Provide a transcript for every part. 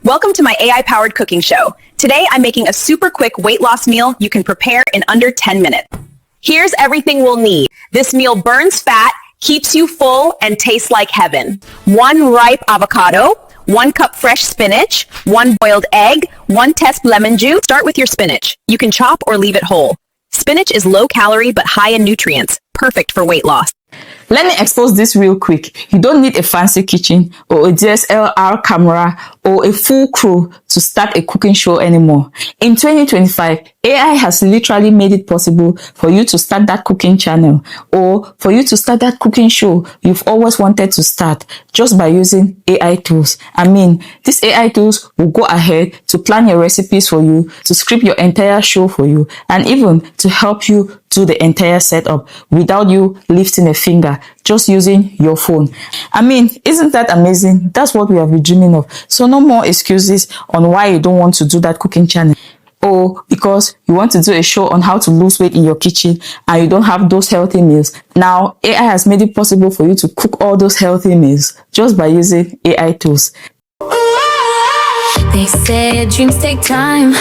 Welcome to my AI-powered cooking show. Today, I'm making a super quick weight loss meal you can prepare in under 10 minutes. Here's everything we'll need. This meal burns fat, keeps you full, and tastes like heaven. 1 ripe avocado, 1 cup fresh spinach, 1 boiled egg, 1 teaspoon lemon juice. Start with your spinach. You can chop or leave it whole. Spinach is low calorie but high in nutrients, perfect for weight loss. Let me expose this real quick. You don't need a fancy kitchen or a DSLR camera or a full crew to start a cooking show anymore. In 2025, AI has literally made it possible for you to start that cooking channel or for you to start that cooking show you've always wanted to start just by using AI tools. I mean, these AI tools will go ahead to plan your recipes for you, to script your entire show for you, and even to help you do the entire setup without you lifting a finger, just using your phone. I mean, isn't that amazing? That's what we have been dreaming of. So no more excuses on why you don't want to do that cooking channel, or because you want to do a show on how to lose weight in your kitchen and you don't have those healthy meals. Now, AI has made it possible for you to cook all those healthy meals just by using AI tools. They say dreams take time,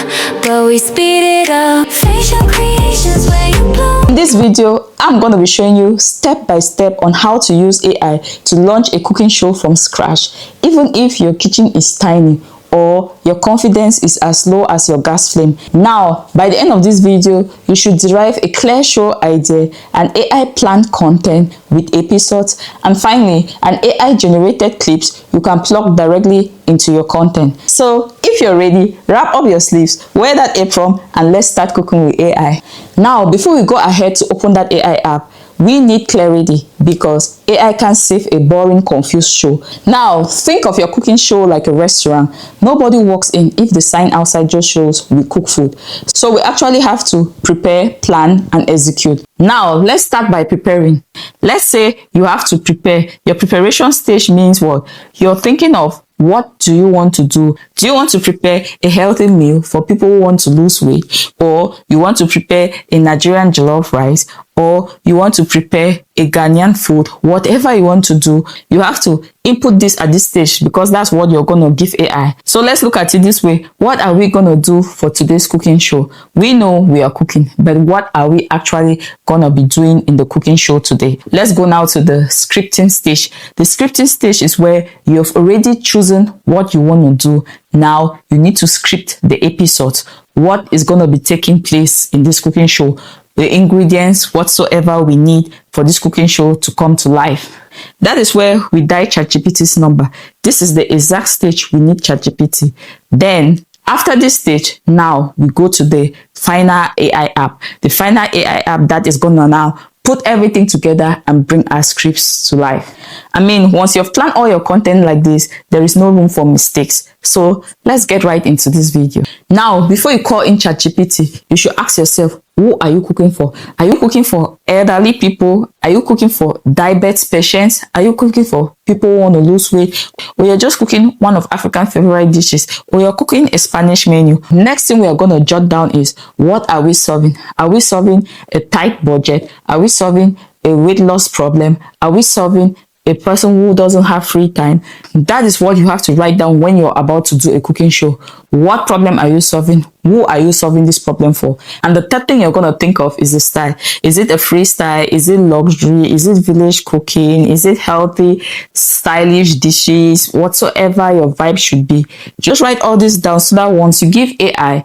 but we speed it up. Facial creations where you blow. In this video, I'm going to be showing you step by step on how to use AI to launch a cooking show from scratch, even if your kitchen is tiny or your confidence is as low as your gas flame. Now, by the end of this video, you should derive a clear show idea, an AI planned content with episodes, and finally, an AI generated clips you can plug directly into your content. So, if you're ready, wrap up your sleeves, wear that apron, and let's start cooking with AI. Now, before we go ahead to open that AI app, we need clarity because AI can save a boring, confused show. Now, think of your cooking show like a restaurant. Nobody walks in if the sign outside just shows we cook food. So we actually have to prepare, plan, and execute. Now, let's start by preparing. Let's say you have to prepare. Your preparation stage means what? You're thinking of what do you want to do? Do you want to prepare a healthy meal for people who want to lose weight? Or you want to prepare a Nigerian jollof rice? Or you want to prepare a Ghanaian food? Whatever you want to do, you have to input this at this stage because that's what you're going to give AI. So let's look at it this way. What are we going to do for today's cooking show? We know we are cooking, but what are we actually going to be doing in the cooking show today? Let's go now to the scripting stage. The scripting stage is where you've already chosen what you want to do. Now you need to script the episodes. What is going to be taking place in this cooking show? The ingredients, whatsoever we need for this cooking show to come to life. That is where we dial ChatGPT's number. This is the exact stage we need ChatGPT. Then, after this stage, now we go to the final AI app. The final AI app that is going to now put everything together and bring our scripts to life. I mean, once you've planned all your content like this, there is no room for mistakes. So let's get right into this video. Now, before you call in ChatGPT, you should ask yourself, who are you cooking for? Are you cooking for elderly people? Are you cooking for diabetes patients? Are you cooking for people who want to lose weight? Or you're just cooking one of African's favorite dishes? Or you're cooking a Spanish menu? Next thing we are going to jot down is, what are we solving? Are we solving a tight budget? Are we solving a weight loss problem? Are we solving a person who doesn't have free time? That is what you have to write down when you're about to do a cooking show. What problem are you solving? Who are you solving this problem for? And the third thing you're going to think of is the style. Is it a freestyle? Is it luxury? Is it village cooking? Is it healthy, stylish dishes? Whatsoever your vibe should be. Just write all this down so that once you give AI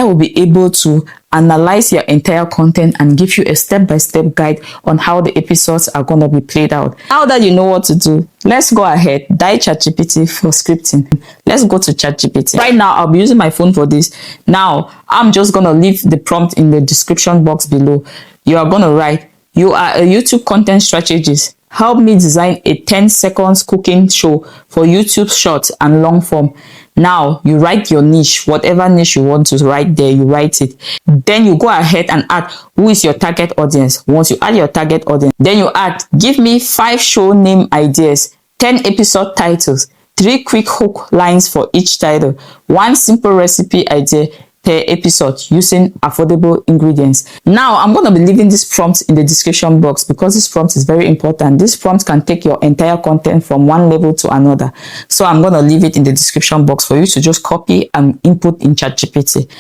will be able to analyze your entire content and give you a step-by-step guide on how the episodes are going to be played out. Now that you know what to do, let's go ahead, dial ChatGPT for scripting. Let's go to ChatGPT. Right now, I'll be using my phone for this. Now, I'm just going to leave the prompt in the description box below. You are going to write, you are a YouTube content strategist. Help me design a 10 seconds cooking show for YouTube shorts and long form. Now, you write your niche, whatever niche you want to write there, you write it. Then you go ahead and add who is your target audience. Once you add your target audience, then you add, give me 5 show name ideas, 10 episode titles, 3 quick hook lines for each title, 1 simple recipe idea, per episode using affordable ingredients. Now I'm going to be leaving this prompt in the description box because this prompt is very important. This prompt can take your entire content from one level to another. So I'm going to leave it in the description box for you to just copy and input in ChatGPT.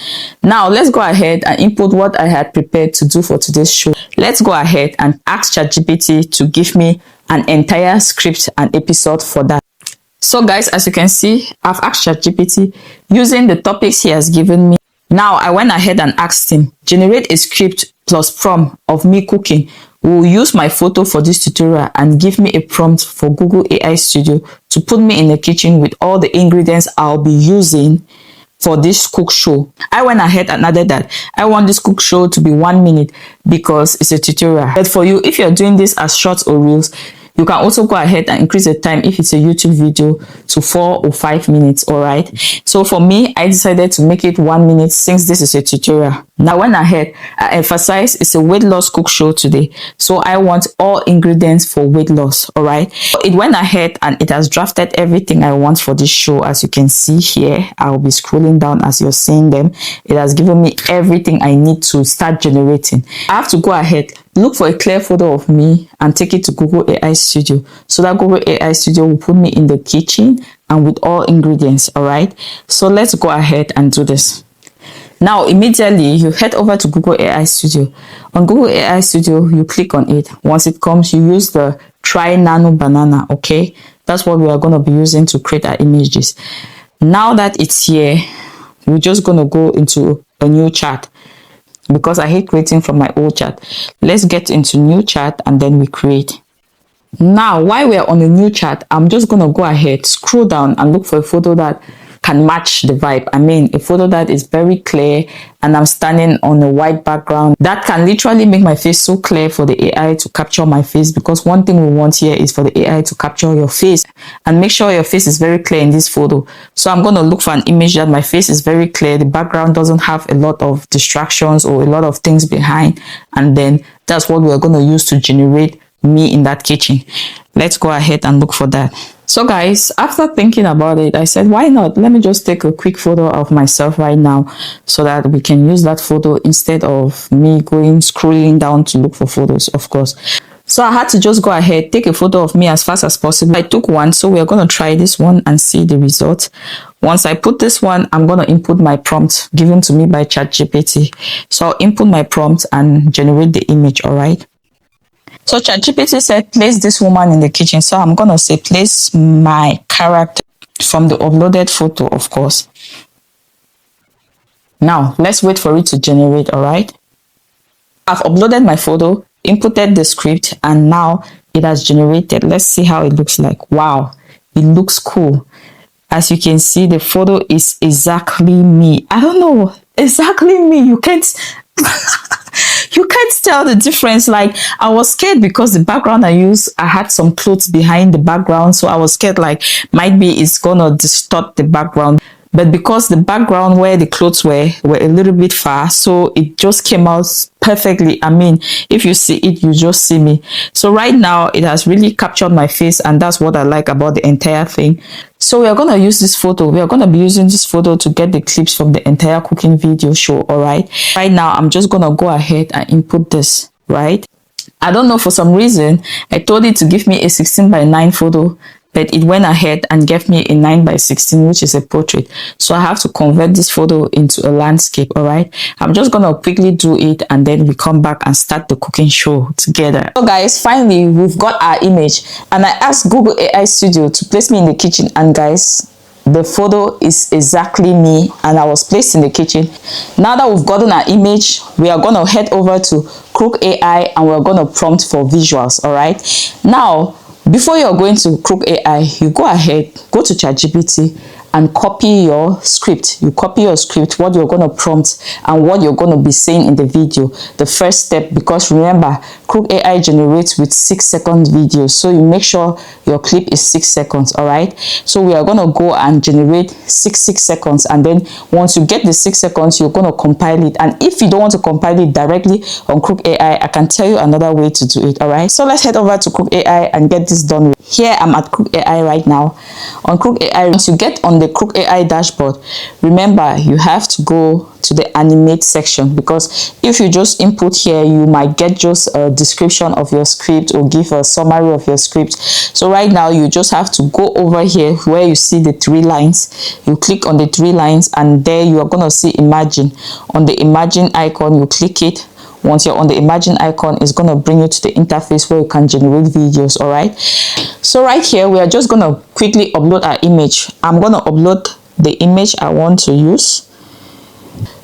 Now let's go ahead and input what I had prepared to do for today's show. Let's go ahead and ask ChatGPT to give me an entire script and episode for that. So guys, as you can see, I've asked ChatGPT using the topics he has given me. Now I went ahead and asked him, generate a script plus prompt of me cooking. We will use my photo for this tutorial and give me a prompt for Google AI Studio to put me in the kitchen with all the ingredients I'll be using for this cook show. I went ahead and added that I want this cook show to be 1 minute because it's a tutorial. But for you, if you're doing this as shorts or reels, you can also go ahead and increase the time if it's a YouTube video to 4 or 5 minutes, all right? So for me, I decided to make it 1 minute since this is a tutorial. Now I went ahead, I emphasize it's a weight loss cook show today. So I want all ingredients for weight loss, all right? It went ahead and it has drafted everything I want for this show. As you can see here, I'll be scrolling down as you're seeing them. It has given me everything I need to start generating. I have to go ahead, look for a clear photo of me and take it to Google AI Studio. So that Google AI Studio will put me in the kitchen and with all ingredients, all right? So let's go ahead and do this. Now, immediately you head over to Google AI Studio. On Google AI Studio, you click on it. Once it comes, you use the Try Nano Banana, okay? That's what we are going to be using to create our images. Now that it's here, we're just going to go into a new chat because I hate creating from my old chat. Let's get into new chat and then we create. Now, while we're on the new chat, I'm just going to go ahead, scroll down and look for a photo that can match the vibe. I mean, a photo that is very clear and I'm standing on a white background that can literally make my face so clear for the AI to capture my face, because one thing we want here is for the AI to capture your face and make sure your face is very clear in this photo. So I'm going to look for an image that my face is very clear, the background doesn't have a lot of distractions or a lot of things behind, and then that's what we're going to use to generate me in that kitchen. Let's go ahead and look for that. So guys, after thinking about it, I said, why not? Let me just take a quick photo of myself right now so that we can use that photo instead of me scrolling down to look for photos, of course. So I had to just go ahead, take a photo of me as fast as possible. I took one, so we're going to try this one and see the result. Once I put this one, I'm going to input my prompt given to me by ChatGPT. So I'll input my prompt and generate the image, all right? So ChatGPT said, place this woman in the kitchen. So I'm going to say, place my character from the uploaded photo, of course. Now, let's wait for it to generate, all right? I've uploaded my photo, inputted the script, and now it has generated. Let's see how it looks like. Wow, it looks cool. As you can see, the photo is exactly me. I don't know, exactly me. You can't... You can't tell the difference. Like, I was scared because the background I used, I had some clothes behind the background. So I was scared like might be it's gonna distort the background. But because the background where the clothes were a little bit far, so it just came out perfectly. I mean, if you see it, you just see me. So right now, it has really captured my face, and that's what I like about the entire thing. So we are going to use this photo. We are going to be using this photo to get the clips from the entire cooking video show, all right? Right now, I'm just going to go ahead and input this, right? I don't know, for some reason, I told it to give me a 16:9 photo, but it went ahead and gave me a 9:16, which is a portrait. So I have to convert this photo into a landscape, all right? I'm just going to quickly do it, and then we come back and start the cooking show together. So guys, finally, we've got our image, and I asked Google AI Studio to place me in the kitchen, and guys, the photo is exactly me, and I was placed in the kitchen. Now that we've gotten our image, we are going to head over to Crook AI, and we're going to prompt for visuals, all right? Now, before you're going to Crook AI, you go ahead, go to ChatGPT and copy your script. You copy your script, what you're going to prompt and what you're going to be saying in the video. The first step, because remember, Crook AI generates with 6-second videos. So you make sure your clip is 6 seconds, all right? So we are going to go and generate 6 seconds. And then once you get the 6 seconds, you're going to compile it. And if you don't want to compile it directly on Crook AI, I can tell you another way to do it, all right? So let's head over to Crook AI and get this done. Here I'm at Crook AI right now. On Crook AI, once you get on on the Crook AI dashboard, remember you have to go to the animate section, because if you just input here, you might get just a description of your script or give a summary of your script. So right now you just have to go over here where you see the 3 lines. You click on the 3 lines, and there you are going to see imagine. On the imagine icon, you click it. Once you're on the imagine icon, it's going to bring you to the interface where you can generate videos. All right, so right here we are just going to quickly upload our image. I'm going to upload the image I want to use.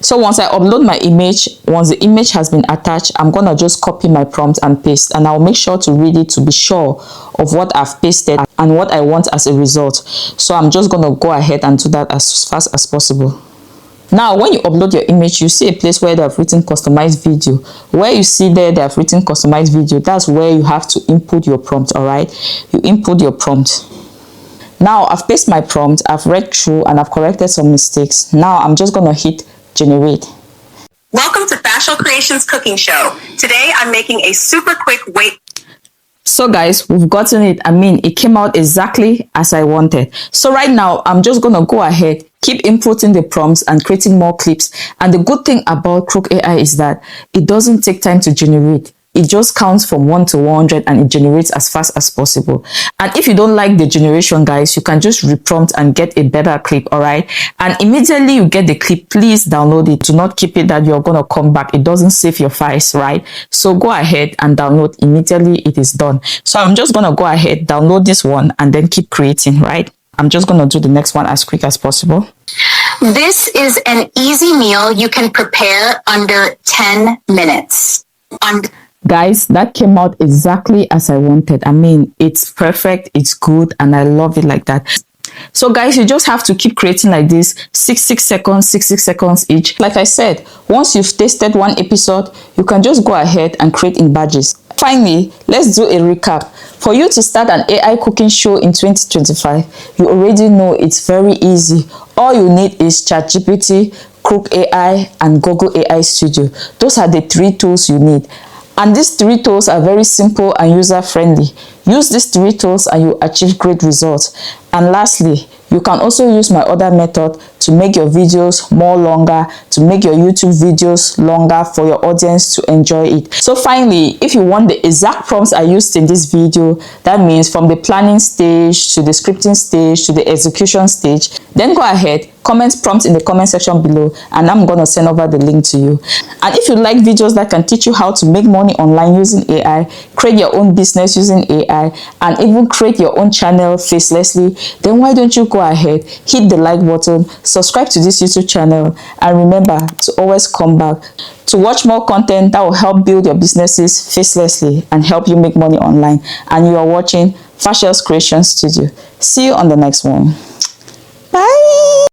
So once I upload my image, once the image has been attached, I'm going to just copy my prompt and paste, and I'll make sure to read it to be sure of what I've pasted and what I want as a result. So I'm just going to go ahead and do that as fast as possible. Now, when you upload your image, you see a place where they have written customized video. Where you see there, they have written customized video. That's where you have to input your prompt, all right? You input your prompt. Now, I've pasted my prompt, I've read through, and I've corrected some mistakes. Now, I'm just going to hit generate. Welcome to Fashion Creations Cooking Show. Today, I'm making a super quick weight. So guys, we've gotten it. I mean, it came out exactly as I wanted. So right now, I'm just going to go ahead, keep inputting the prompts and creating more clips. And the good thing about Crook AI is that it doesn't take time to generate. It just counts from 1 to 100 and it generates as fast as possible. And if you don't like the generation, guys, you can just reprompt and get a better clip, all right? And immediately you get the clip, please download it. Do not keep it that you're going to come back. It doesn't save your files, right? So go ahead and download immediately it is done. So I'm just going to go ahead, download this one, and then keep creating, right? I'm just going to do the next one as quick as possible. This is an easy meal you can prepare under 10 minutes. Guys, that came out exactly as I wanted. I mean, it's perfect, it's good, and I love it like that. So guys, you just have to keep creating like this, 6 seconds each. Like I said, once you've tasted one episode, you can just go ahead and create in batches. Finally, let's do a recap. For you to start an AI cooking show in 2025, you already know it's very easy. All you need is ChatGPT, Crook AI, and Google AI Studio. Those are the 3 tools you need. And these 3 tools are very simple and user-friendly. Use these 3 tools and you achieve great results. And lastly, you can also use my other method to make your videos more longer, to make your YouTube videos longer for your audience to enjoy it. So finally, if you want the exact prompts I used in this video, that means from the planning stage to the scripting stage to the execution stage, then go ahead, comment prompt in the comment section below, and I'm going to send over the link to you. And if you like videos that can teach you how to make money online using AI, create your own business using AI, and even create your own channel facelessly, then why don't you go ahead, hit the like button, subscribe to this YouTube channel, and remember to always come back to watch more content that will help build your businesses facelessly and help you make money online. And you are watching Fashion Creations Studio. See you on the next one. Bye.